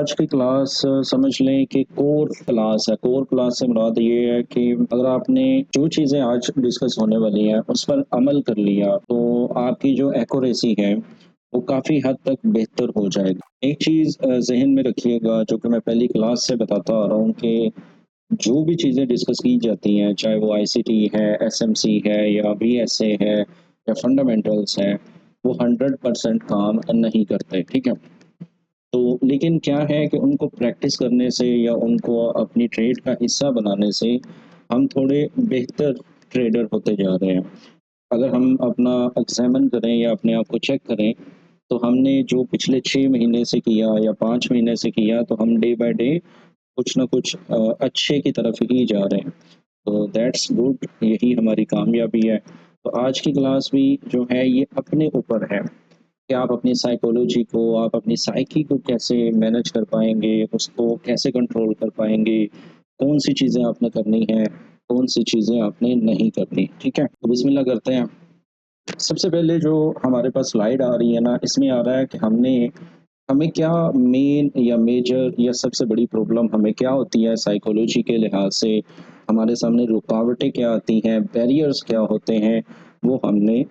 आज की क्लास समझ लें कि कोर क्लास है। कोर क्लास से मुराद ये है कि अगर आपने जो चीज़ें आज डिस्कस होने वाली हैं उस पर अमल कर लिया तो आपकी जो एक्यूरेसी है वो काफ़ी हद तक बेहतर हो जाएगी। एक चीज़ ज़हन में रखिएगा जो कि मैं पहली क्लास से बताता आ रहा हूँ कि जो भी चीज़ें डिस्कस की जाती हैं, चाहे वो आईसीटी है, एसएमसी है या बीएसए है या फंडामेंटल्स है, वो 100% काम नहीं करते, ठीक है? तो लेकिन क्या है कि उनको प्रैक्टिस करने से या उनको अपनी ट्रेड का हिस्सा बनाने से हम थोड़े बेहतर ट्रेडर होते जा रहे हैं। अगर हम अपना एग्ज़ामिन करें या अपने आप को चेक करें, तो हमने जो पिछले 6 महीने से किया या 5 महीने से किया, तो हम डे बाय डे कुछ ना कुछ अच्छे की तरफ ही जा रहे हैं। तो दैट्स गुड, यही हमारी कामयाबी है। तो आज की क्लास भी जो है ये अपने ऊपर है कि आप अपनी साइकोलॉजी को, आप अपनी साइकी को कैसे मैनेज कर पाएँगे, उसको कैसे कंट्रोल कर पाएँगे, कौन-सी चीज़ें आपने करनी है, कौन-सी चीज़ें आपने नहीं करनी, ठीक है? तो बिस्मिल्लाह करते हैं। सबसे पहले जो हमारे पास स्लाइड आ रही है ना, इसमें आ रहा है कि हमें क्या मेन या मेजर या सबसे बड़ी प्रॉब्लम हमें क्या होती है साइकोलॉजी के लिहाज से, हमारे सामने रुकावटें क्या आती हैं, बैरियर्स क्या होते हैं, वो हमने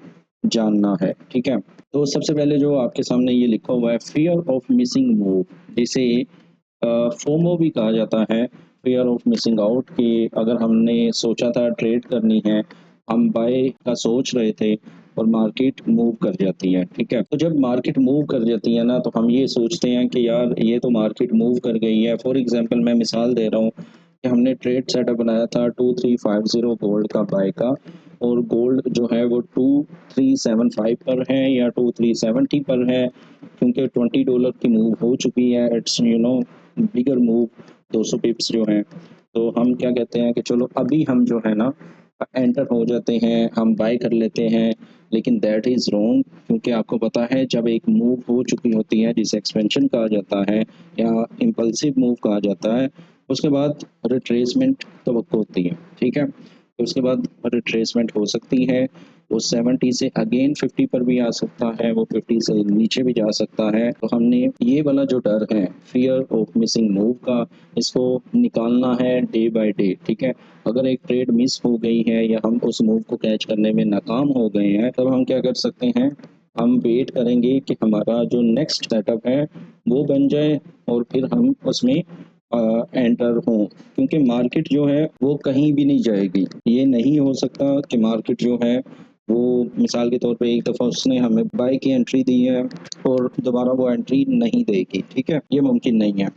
जानना है, ठीक है? तो सबसे पहले जो आपके सामने ये लिखा हुआ है फ़ियर ऑफ मिसिंग मूव, जिसे फोमो भी कहा जाता है, फ़ियर ऑफ मिसिंग आउट, कि अगर हमने सोचा था ट्रेड करनी है, हम बाय का सोच रहे थे और मार्केट मूव कर जाती है, ठीक है? तो जब मार्केट मूव कर जाती है ना, तो हम ये सोचते हैं कि यार ये तो मार्केट मूव कर गई है। फॉर एग्ज़ाम्पल मैं मिसाल दे रहा हूँ कि हमने ट्रेड सेटअप बनाया था 2350 गोल्ड का बाय का, और गोल्ड जो है वो 2375 पर है या 2370 पर है, क्योंकि $20 की मूव हो चुकी है। इट्स बिगर मूव, 200 पिप्स जो हैं। तो हम क्या कहते हैं कि चलो अभी हम जो है ना एंटर हो जाते हैं, हम बाय कर लेते हैं, लेकिन दैट इज़ रॉन्ग, क्योंकि आपको पता है जब एक मूव हो चुकी होती है जिसे एक्सपेंशन कहा जाता है या इम्पल्सिव मूव कहा जाता है, उसके बाद रिट्रेसमेंट तवक्को होती है, ठीक है? तो उसके बाद रिट्रेसमेंट हो सकती है, वो 70 से अगेन 50 पर भी आ सकता है, वो 50 से नीचे भी जा सकता है। तो हमने ये वाला जो डर है, फ़ियर ऑफ मिसिंग मूव का, इसको निकालना है डे बाय डे, ठीक है? अगर एक ट्रेड मिस हो गई है या हम उस मूव को कैच करने में नाकाम हो गए हैं, तब हम क्या कर सकते हैं, हम वेट करेंगे कि हमारा जो नेक्स्ट सेटअप है वो बन जाए और फिर हम उसमें एंटर हों, क्योंकि मार्केट जो है वो कहीं भी नहीं जाएगी। ये नहीं हो सकता कि मार्केट जो है वो, मिसाल के तौर पे एक दफ़ा उसने हमें बाय की एंट्री दी है और दोबारा वो एंट्री नहीं देगी, ठीक है? ये मुमकिन नहीं है।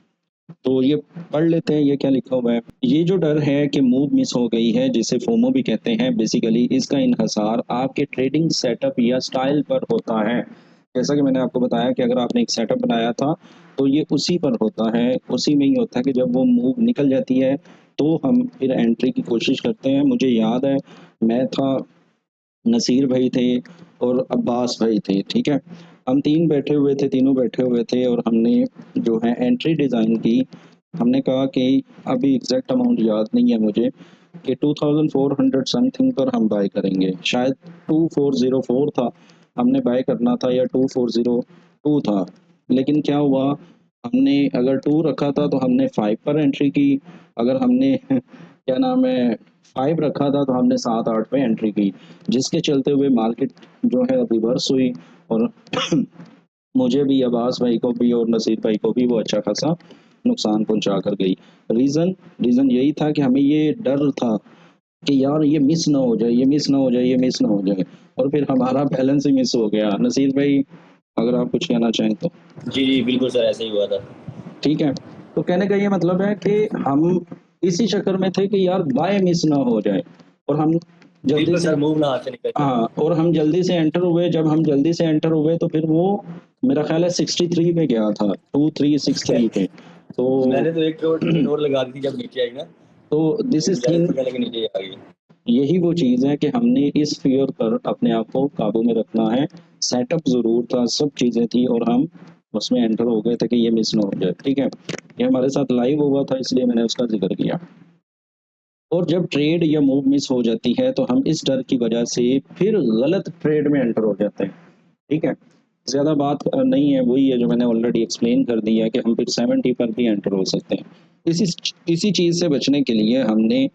तो ये पढ़ लेते हैं ये क्या लिखा हुआ है। ये जो डर है कि मूव मिस हो गई है, जिसे फोमो भी कहते हैं, बेसिकली इसका इन्हसार आपके ट्रेडिंग सेटअप या स्टाइल पर होता है। जैसा कि मैंने आपको बताया कि अगर आपने एक सेटअप बनाया था तो ये उसी पर होता है, उसी में ही होता है कि जब वो मूव निकल जाती है तो हम फिर एंट्री की कोशिश करते हैं। मुझे याद है, मैं था, नसीर भाई थे और अब्बास भाई थे, ठीक है? हम 3 बैठे हुए थे, तीनों बैठे हुए थे और हमने जो है एंट्री डिज़ाइन की। हमने कहा कि अभी एग्ज़ैक्ट अमाउंट याद नहीं है मुझे, कि 2400 समथिंग पर हम बाय करेंगे। शायद 2404 था, हमने बाय करना था, या 2402 था। लेकिन क्या हुआ, हमने अगर 2 रखा था तो हमने 5 पर एंट्री की। अगर हमने क्या नाम है 5 रखा था तो हमने 7-8 पे एंट्री की, जिसके चलते हुए मार्केट जो है रिवर्स हुई और मुझे भी, अब्बास भाई को भी और नसीर भाई को भी वो अच्छा खासा नुकसान पहुंचा कर गई। रीज़न रीज़न यही था कि हमें ये डर था कि यार ये मिस ना हो जाए, ये मिस ना हो जाए, ये मिस ना हो जाए, और फिर हमारा बैलेंस ही मिस हो गया। नसीर भाई, अगर आप कुछ कहना चाहें तो? जी, जी, बिल्कुल सर, ऐसे ही हुआ था। ठीक है। तो कहने का ये मतलब है कि हम इसी चक्कर में थे कि यार बाय मिस ना हो जाए, और हम जल्दी बिल्कुल से, सर, मूव ना हाथ से निकल जाए। हाँ, और हम जल्दी से एंटर हुए। जब हम जल्दी से एंटर हुए तो फिर वो मेरा ख़्याल है 63 पे गया था, 2363 पे। तो मैंने तो 1 करोड़ ट्रेड और लगा दी थी जब नीचे आई ना, दिस वो इज़ बेचारे थिंग, पकड़ के नीचे आ गई। यही वो चीज़ है कि हमने इस फ़ियर पर अपने आप को काबू में रखना है। सेटअप ज़रूर था, सब चीज़ें थी और हम उसमें एंटर हो गए थे कि ये मिस ना हो जाए, ठीक है? ये हमारे साथ लाइव हुआ था, इसलिए मैंने उसका ज़िक्र किया। और जब ट्रेड या मूव मिस हो जाती है तो हम इस डर की वजह से फिर गलत ट्रेड में एंटर हो जाते हैं, ठीक है? ज़्यादा बात नहीं है, वही है जो मैंने ऑलरेडी एक्सप्लेन कर दिया है कि हम फिर 70 पर भी एंटर हो सकते हैं। इसी चीज़ से बचने के लिए हमने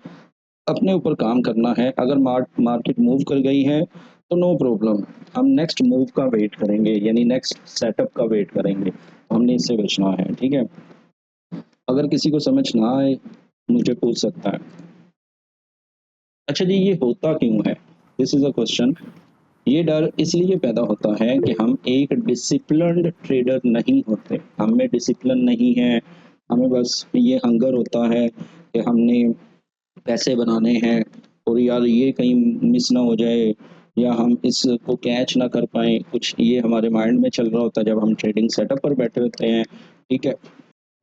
अपने ऊपर काम करना है। अगर मार्केट मूव कर गई है तो नो प्रॉब्लम, हम नेक्स्ट मूव का वेट करेंगे, यानी नेक्स्ट सेटअप का वेट करेंगे। हमने इससे बचना है, ठीक है? अगर किसी को समझ ना आए, मुझे पूछ सकता है। अच्छा जी, ये होता क्यों है? This is a question. ये डर इसलिए पैदा होता है कि हम एक डिसिप्लिन्ड ट्रेडर नहीं होते। हम में डिसिप्लिन नहीं है, हमें बस ये हंगर होता है कि हमने पैसे बनाने हैं और यार ये कहीं मिस ना हो जाए या हम इसको कैच ना कर पाएँ, कुछ ये हमारे माइंड में चल रहा होता है जब हम ट्रेडिंग सेटअप पर बैठे होते हैं, ठीक है?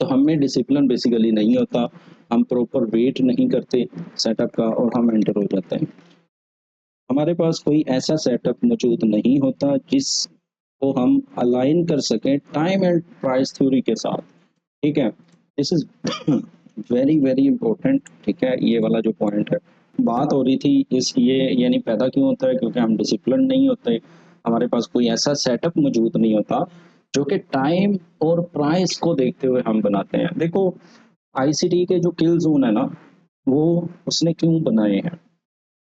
तो हम में डिसिप्लिन बेसिकली नहीं होता, हम प्रॉपर वेट नहीं करते सेटअप का और हम एंटर हो जाते हैं। हमारे पास कोई ऐसा सेटअप मौजूद नहीं होता जिसको हम अलाइन कर सकें टाइम एंड प्राइस थ्योरी के साथ, ठीक है? This is very, very important, ठीक है? ये वाला जो पॉइंट है। बात हो रही थी इस ये यानी पैदा क्यों होता है? क्योंकि हम डिसिप्लिन्ड नहीं होते, हमारे पास कोई ऐसा सेटअप मौजूद नहीं होता, जो कि टाइम और प्राइस को देखते हुए हम बनाते हैं। देखो, आईसीटी के जो किल ज़ोन है ना, वो उसने क्यों बनाए हैं?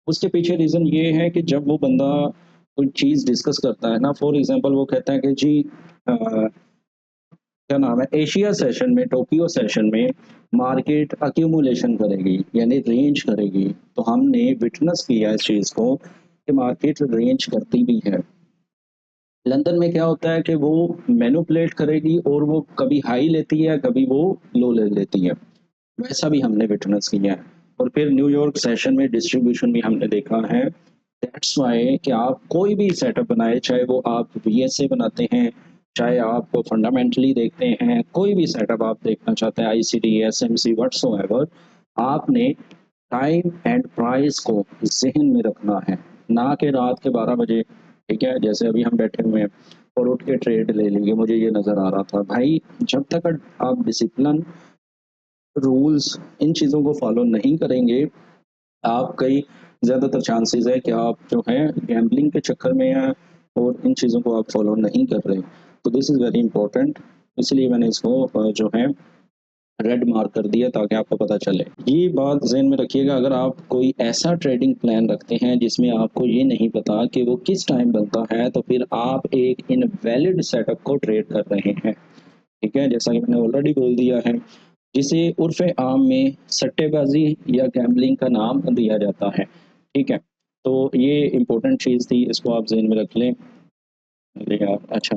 उसके पीछे रीज़न ये है कि जब वो बंदा कोई चीज़ डिस्कस करता है ना, फॉर एग्ज़ाम्पल वो कहता है कि जी क्या नाम है, एशिया सेशन में, टोक्यो सेशन में मार्केट अक्यूमुलेशन करेगी, यानी रेंज करेगी। तो हमने विटनेस किया इस चीज़ को कि मार्केट रेंज करती भी है। लंदन में क्या होता है कि वो मैनिपुलेट करेगी और वो कभी हाई लेती है, कभी वो लो ले लेती है। वैसा भी हमने विटनेस किया है। और फिर न्यूयॉर्क सेशन में डिस्ट्रीब्यूशन भी हमने देखा है। दैट्स व्हाई कि आप कोई भी सेटअप बनाए, चाहे वो आप वीएसए बनाते हैं, चाहे आप फंडामेंटली देखते हैं, कोई भी सेटअप आप देखना चाहते हैं, आईसीडी, एसएमसी, व्हाट्सोएवर, आपने टाइम एंड प्राइस को ज़हन में रखना है, ना कि रात के 12 बजे, ठीक है? जैसे अभी हम बैठे हुए हैं और उठ के ट्रेड ले लेंगे, मुझे ये नज़र आ रहा था। भाई, जब तक आप डिसिप्लिन, रूल्स, इन चीज़ों को फॉलो नहीं करेंगे, आप कई ज़्यादातर चांसेस है कि आप जो है गैम्बलिंग के चक्कर में हैं और इन चीज़ों को आप फॉलो नहीं कर रहे। तो दिस इज़ वेरी इंपॉर्टेंट, इसलिए मैंने इसको जो है रेड मार्क कर दिया ताकि आपको पता चले। ये बात ज़हन में रखिएगा, अगर आप कोई ऐसा ट्रेडिंग प्लान रखते हैं जिसमें आपको ये नहीं पता कि वो किस टाइम बनता है, तो फिर आप एक इनवैलिड सेटअप को ट्रेड कर रहे हैं, ठीक है? जैसा कि मैंने ऑलरेडी बोल दिया है, जिसे उर्फ़ आम में सट्टेबाज़ी या गैम्बलिंग का नाम दिया जाता है, ठीक है? तो ये इम्पोर्टेंट चीज़ थी, इसको आप ज़हन में रख लें। अरे यार! अच्छा,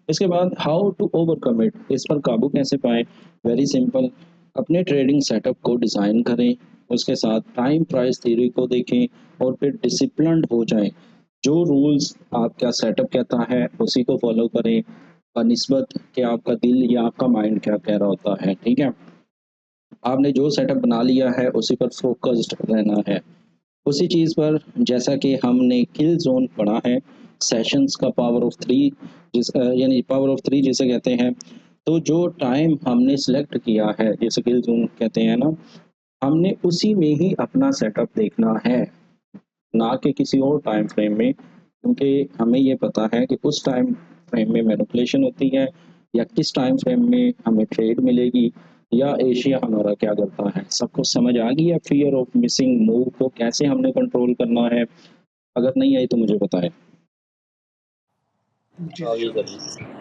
इसके बाद हाउ टू ओवरकम इट, इस पर काबू कैसे पाएँ? वेरी सिंपल, अपने ट्रेडिंग सेटअप को डिज़ाइन करें, उसके साथ टाइम प्राइस थ्योरी को देखें और फिर डिसिप्लिन्ड हो जाएँ। जो रूल्स आपका सेटअप कहता है, उसी को फ़ॉलो करें बनिस्बत कि आपका दिल या आपका माइंड क्या कह रहा होता है, ठीक है? आपने जो सेटअप बना लिया है, उसी पर फ़ोकस्ड रहना है। उसी चीज़ पर, जैसा कि हमने किल ज़ोन पढ़ा है, सेशंस का पावर ऑफ 3, यानी पावर ऑफ 3 जिसे कहते हैं, तो जो टाइम हमने सेलेक्ट किया है, जिसे किल ज़ोन कहते हैं ना, हमने उसी में ही अपना सेटअप देखना है, ना कि किसी और टाइम फ्रेम में, क्योंकि हमें ये पता है कि उस टाइम फ्रेम में मैनिपुलेशन होती है या किस टाइम फ्रेम में हमें ट्रेड मिलेगी या एशिया हमारा क्या करता है। सबको समझ आ गई है फियर ऑफ मिसिंग मूव को कैसे हमने कंट्रोल करना है? अगर नहीं आई तो मुझे बताएँ। जी, हाँ जी श्योर। सर जी।